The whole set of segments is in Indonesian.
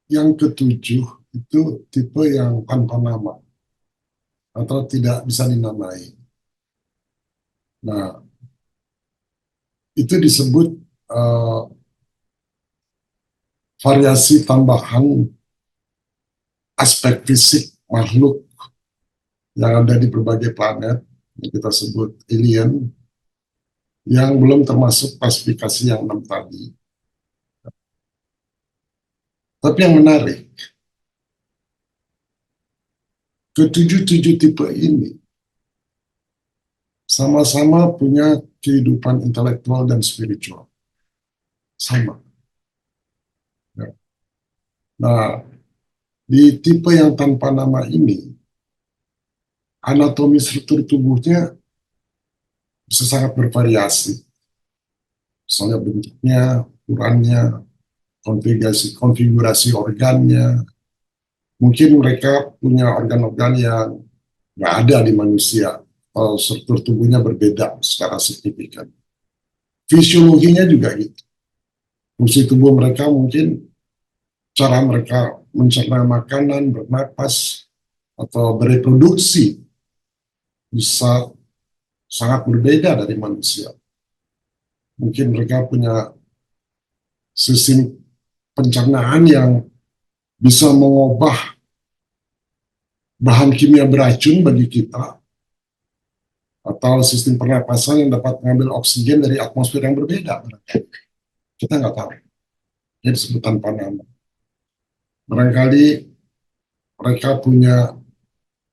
yang ketujuh itu tipe yang tanpa nama atau tidak bisa dinamai. Nah, itu disebut uh, variasi tambahan aspek fisik makhluk yang ada di berbagai planet yang kita sebut alien yang belum termasuk klasifikasi yang 6 tadi. Tapi yang menarik, ketujuh-tujuh tipe ini sama-sama punya kehidupan intelektual dan spiritual. Sama. Ya. Nah, di tipe yang tanpa nama ini, anatomi struktur tubuhnya bisa sangat bervariasi. Misalnya bentuknya, ukurannya, konfigurasi organnya. Mungkin mereka punya organ-organ yang nggak ada di manusia. Struktur tubuhnya berbeda secara signifikan. Fisiologinya juga gitu. Fungsi tubuh mereka mungkin cara mereka mencerna makanan, bernapas, atau bereproduksi bisa sangat berbeda dari manusia. Mungkin mereka punya sistem pencernaan yang bisa mengubah bahan kimia beracun bagi kita, atau sistem pernapasan yang dapat mengambil oksigen dari atmosfer yang berbeda. Kita nggak tahu. Ini disebut tanpa nama. Barangkali mereka punya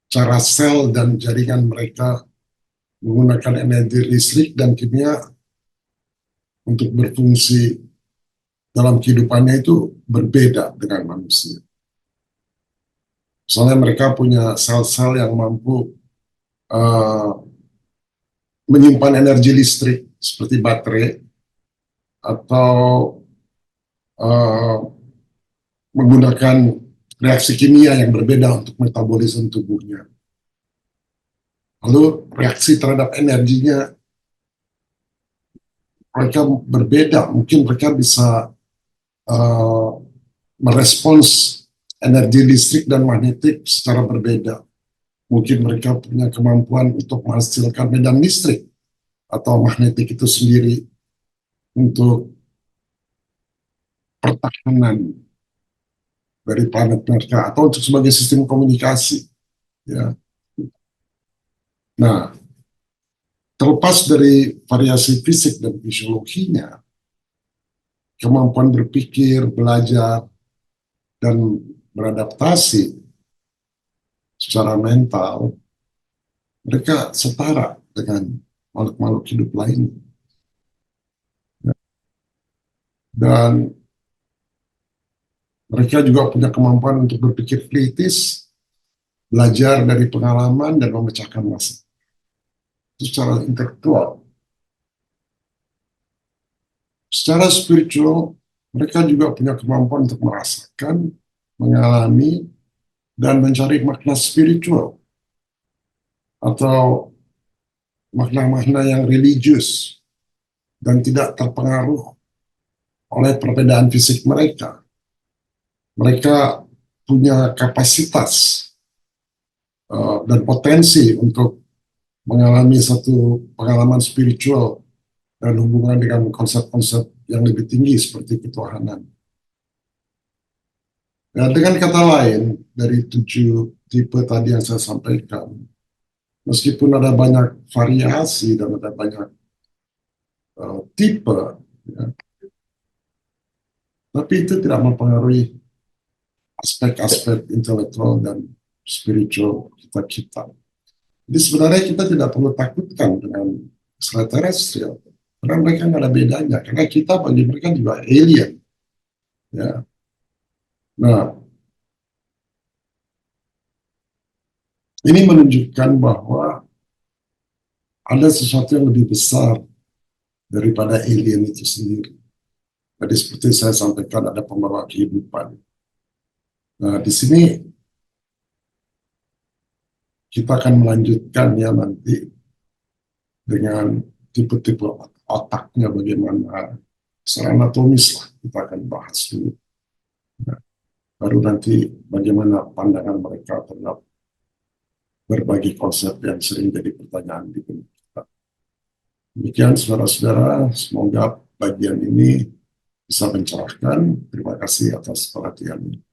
cara sel dan jaringan mereka menggunakan energi listrik dan kimia untuk berfungsi dalam kehidupannya itu berbeda dengan manusia. Misalnya mereka punya sel-sel yang mampu uh, menyimpan energi listrik seperti baterai atau uh, menggunakan reaksi kimia yang berbeda untuk metabolisme tubuhnya. Lalu reaksi terhadap energinya mereka berbeda. Mungkin mereka bisa uh, merespons energi listrik dan magnetik secara berbeda. Mungkin mereka punya kemampuan untuk menghasilkan medan listrik atau magnetik itu sendiri untuk pertahanan dari planet mereka atau untuk sebagai sistem komunikasi. Ya. Nah, terlepas dari variasi fisik dan fisiologinya, kemampuan berpikir, belajar, dan beradaptasi secara mental, mereka setara dengan makhluk-makhluk hidup lain. Dan mereka juga punya kemampuan untuk berpikir kritis, belajar dari pengalaman, dan memecahkan masalah. Itu secara intelektual. Secara spiritual, mereka juga punya kemampuan untuk merasakan, mengalami, dan mencari makna spiritual atau makna-makna yang religius dan tidak terpengaruh oleh perbedaan fisik mereka. Mereka punya kapasitas dan potensi untuk mengalami satu pengalaman spiritual dan hubungan dengan konsep-konsep yang lebih tinggi seperti ketuhanan. Ya, dengan kata lain, dari 7 tipe tadi yang saya sampaikan, meskipun ada banyak variasi dan ada banyak tipe, ya, tapi itu tidak mempengaruhi aspek-aspek intelektual dan spiritual kita. Jadi sebenarnya kita tidak perlu takutkan dengan extraterrestrial, karena mereka nggak ada bedanya, karena kita bagi mereka juga alien. Ya. Nah, ini menunjukkan bahwa ada sesuatu yang lebih besar daripada alien itu sendiri. Jadi seperti saya sampaikan, ada pembawa kehidupan. Nah, di sini kita akan melanjutkan ya nanti dengan tipe-tipe otaknya bagaimana, secara anatomis lah kita akan bahas dulu. Nah, baru nanti bagaimana pandangan mereka terhadap berbagai konsep yang sering jadi pertanyaan di benak kita. Demikian saudara-saudara, semoga bagian ini bisa mencerahkan. Terima kasih atas perhatiannya.